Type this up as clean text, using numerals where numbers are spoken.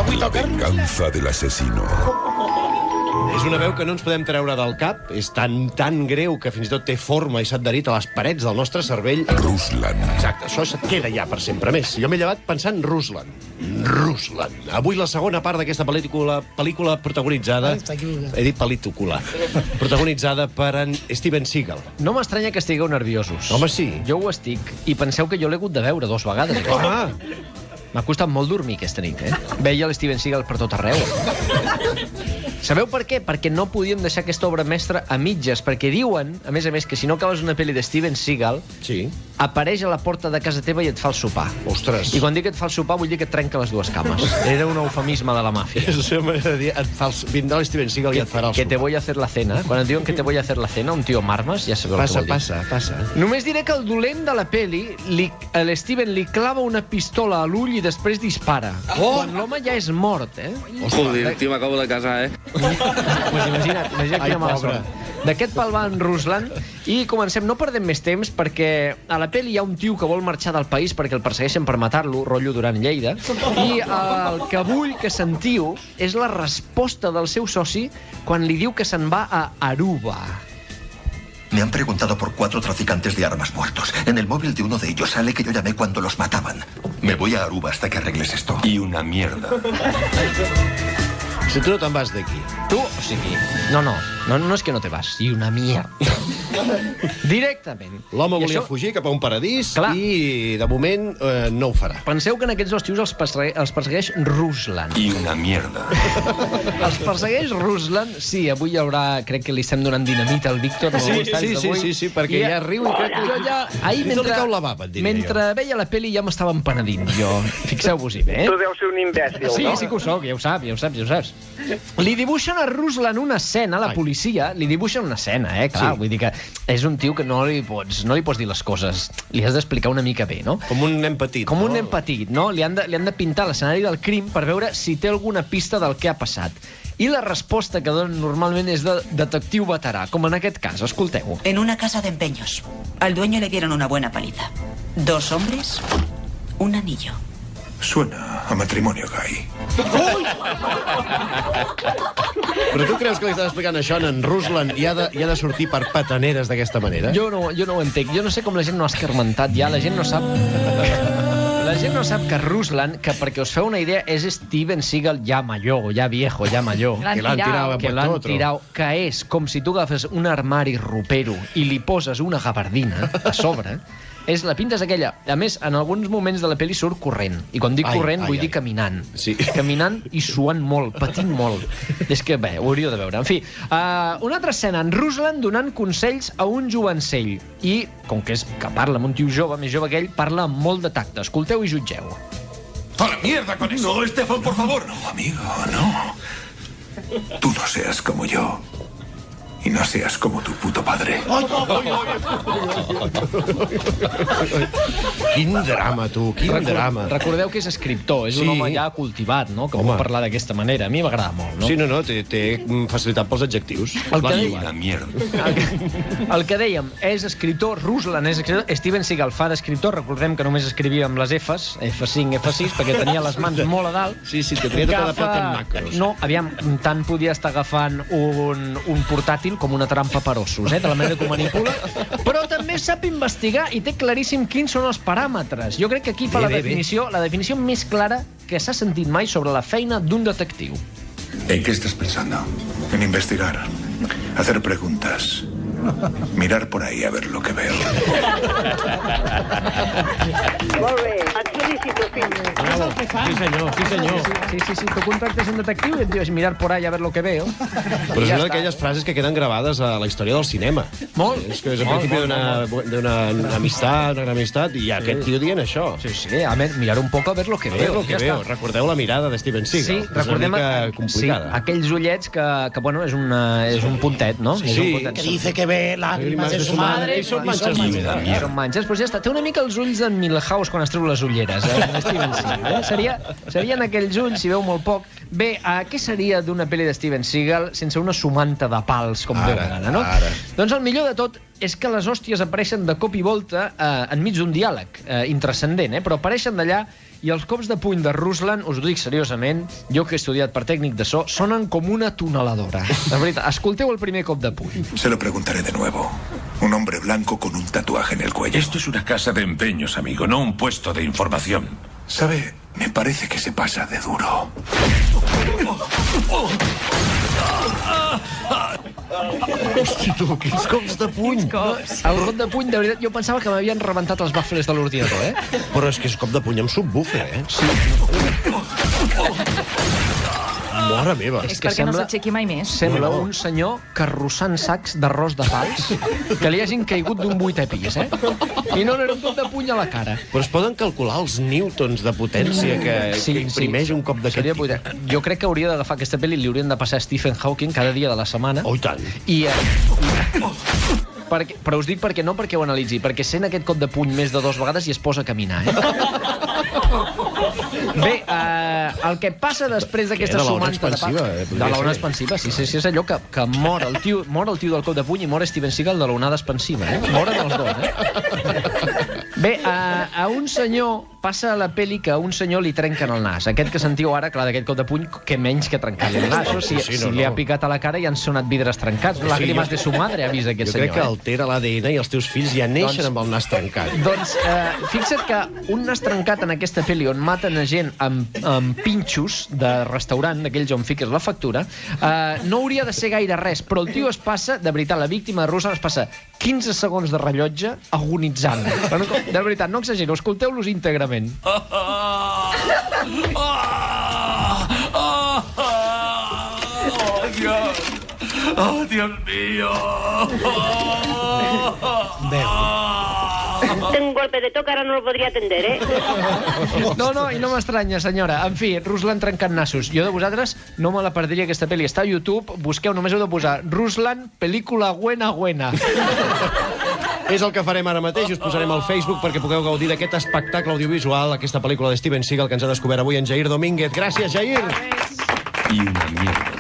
La venganza del asesino. És una veu que no ens podem treure del cap. És tan greu que fins i tot té forma i s'ha adherit a les parets del nostre cervell. Ruslan. Exacte, això se't queda ja per sempre. Més, jo m'he llevat pensant Ruslan. Avui la segona part d'aquesta pel·lícula protagonitzada... He dit pel·lícula. Protagonitzada per en Steven Seagal. No m'estranya que estigueu nerviosos. Home, sí. Jo ho estic. I penseu que jo l'he hagut de veure 2 vegades. Home! M'ha costat molt dormir aquesta nit, Veia l'Steven Seagal per tot arreu. Sabeu per què? Perquè no podíem deixar aquesta obra mestra a mitges, perquè diuen, a més, que si no acabes una pel·li de Steven Seagal, sí, apareix a la porta de casa teva i et fa el sopar. Ostres. I quan dic que et fa el sopar vull dir que et trenca les 2 cames. Era un eufemisme de la màfia. Vindrà l'Steven Seagal i et farà el sopar. Que te voy a hacer la cena. Quan et diuen que te voy a hacer la cena, un tio marmes, ja sabeu el que vol dir. Passa. Només diré que el dolent de la peli, l'Steven li clava una pistola a l'ull i després dispara. Quan l'home ja és mort, Joder, tio, m'acabo de casar, Pues imagina't quina mala sort. D'aquest pal va en Ruslan i comencem, no perdem més temps, perquè a la pel·li hi ha un tio que vol marxar del país perquè el persegueixen per matar-lo, rotllo Duran Lleida, i el que vull que sentiu és la resposta del seu soci quan li diu que se'n va a Aruba. Me han preguntado por 4 traficantes de armas muertos. En el móvil de uno de ellos sale que yo llamé cuando los mataban. Me voy a Aruba hasta que arregles esto. I una mierda. Si tu no te'n vas d'aquí. Tu, o sigui... No és que no te vas. I una mierda. Directament. L'home volia fugir cap a un paradís i, de moment, no ho farà. Penseu que en aquests 2 tios els persegueix Ruslan. I una mierda. Els persegueix Ruslan. Sí, avui hi haurà... Crec que li estem donant dinamita al Víctor. Sí, perquè ja riu i crec que... Jo ja... Ahir, mentre veia la pel·li, ja m'estava empenedint, jo. Fixeu-vos-hi bé, Tu deus ser un imbècil, no? Sí que ho soc, ja ho saps. Li dibuixen a Ruslan una escena, la policia, li dibuixen una escena, clar, vull dir que és un tio que no li pots dir les coses, li has d'explicar una mica bé, no? Com un nen petit. Com un nen petit, no? Li han de pintar l'escenari del crim per veure si té alguna pista del que ha passat. I la resposta que donen normalment és de detectiu veterà, com en aquest cas, escolteu. En una casa de empeños. Al dueño le dieron una buena paliza. 2 hombres, un anillo. Suena a matrimonio gay. Però tu creus que li estàs explicant això en Ruslan i ha de sortir per pataneres d'aquesta manera? Jo no ho entenc. Jo no sé com la gent no ha escarmentat ja. La gent no sap... La gent no sap que Ruslan, que perquè us feu una idea, és Steven Seagal ja major, ja viejo, ja major. Que l'han tirat. Que és com si tu agafes un armari ropero i li poses una gabardina a sobre. És la pinta és aquella. A més, en alguns moments de la pel·li surt corrent. I quan dic corrent vull dir caminant. Sí. Caminant i suant molt, patint molt. És que, bé, ho hauríeu de veure. En fi, una altra escena, en Ruslan donant consells a un jovencell. I, com que parla amb un tio jove, més jove que ell, parla amb molt de tacte. Escolteu i jutgeu. ¡A la mierda con eso! No, Estefan, por favor. No, amigo, no. Tú no seas como yo. Y no seas como tu puto padre. Quin drama, tu, quin drama. Recordeu que és escriptor, és un home ja cultivat, no? Que pot parlar d'aquesta manera. A mi m'agrada molt, no? Sí, té facilitat pels adjectius. Una mierda. El que dèiem, és escriptor, Ruslan és escriptor, Steven Seagal fa d'escriptor, recordem que només escrivia amb les Fs, F5, F6, perquè tenia les mans molt a dalt. Sí, que tenia tota la plata en macros. No, aviam, tant podia estar agafant un portàtil com una trampa per ossos, de la manera que ho manipula, però també sap investigar i té claríssim quins són els paràmetres. Jo crec que aquí fa la definició més clara que s'ha sentit mai sobre la feina d'un detectiu. ¿En qué estás pensando? En investigar, hacer preguntas, mirar por ahí a ver lo que veo. Molt bé, et felicito, fill. Sí, senyor. Sí, tu contractes un detectiu i et dius mirar por ahí a ver lo que veo. Però és una d'aquelles frases que queden gravades a la història del cinema. Molt. És que és el principi d'una amistat, una gran amistat, i aquest tio dient això. Sí, a més, mirar un poc a ver lo que veo. Recordeu la mirada de Steven Seagal. Sí, recordem aquells ullets que bueno, és un puntet, no? Sí. Que dice que ve lágrimas de su madre i són manxes mínimes. Són manxes, però ja està. Té una mica els ulls d'en Milhouse quan es treu les ulleres, Steven Seagal. Serien aquells ulls, si veu molt poc. Bé, què seria d'una pel·li de Steven Seagal sense una sumanta de pals, com Déu gana, no? Doncs el millor de tot és que les hòsties apareixen de cop i volta enmig d'un diàleg intrascendent, però apareixen d'allà I els cops de puny de Ruslan, us ho dic seriosament, jo que he estudiat per tècnic de so, sonen com una tuneladora. De veritat, escolteu el primer cop de puny. Se lo preguntaré de nuevo. Un hombre blanco con un tatuaje en el cuello. Esto es una casa de empeños, amigo, no un puesto de información. ¿Sabe? Me parece que se pasa de duro. Hosti, tu, quins cops de puny. El cop de puny, de veritat, jo pensava que m'havien rebentat els bafles de l'ordinador, Però és que és cop de puny amb subwoofer, Sí. Mare meva. És perquè no s'aixequi mai més. Sembla un senyor carrossant sacs d'arròs de fals que li hagin caigut d'un 8è pis, I no era un cop de puny a la cara. Però es poden calcular els newtons de potència que imprimeix un cop d'aquest tipus? Jo crec que hauria d'agafar aquesta pel·li i li haurien de passar a Stephen Hawking cada dia de la setmana. Oh, i tant. Però us dic perquè no perquè ho analitzi, perquè sent aquest cop de puny més de 2 vegades i es posa a caminar, Bé, el que passa després d'aquesta sumanta de l'ona expansiva, sí, és allò que mor el tio del cop de puny i mor Steven Seagal de l'onada expansiva, Moren els dos, Bé, a un senyor passa a la pel·li que a un senyor li trenquen el nas. Aquest que sentiu ara, clar, d'aquest cop de puny, que menys que trencar-li el nas. Si li ha picat a la cara i han sonat vidres trencats. Làgrimes de su madre, ha vist aquest senyor. Jo crec que altera l'ADN i els teus fills ja neixen amb el nas trencat. Doncs fixa't que un nas trencat en aquesta pel·li on maten a gent amb pinxos de restaurant, d'aquells on fiques la factura, no hauria de ser gaire res, però el tio es passa, de veritat, la víctima de Ruslan es passa 15 segons de rellotge agonitzant. De veritat, no exagero, escolteu-los íntegrament. ¡Oh, Dios! ¡Oh, Dios mío! Tengo un golpe de toca, ara no lo podria atender, No, i no m'estranya, senyora. En fi, Ruslan trencant nassos. Jo de vosaltres no me la perdria, aquesta pel·li. Està a YouTube, busqueu, només heu de posar Ruslan, pel·lícula buena. És el que farem ara mateix. Us posarem al Facebook perquè pugueu gaudir d'aquest espectacle audiovisual, aquesta pel·lícula de Steven Seagal que ens ha descobert avui en Jair Domínguez. Gràcies, Jair! Y una mierda.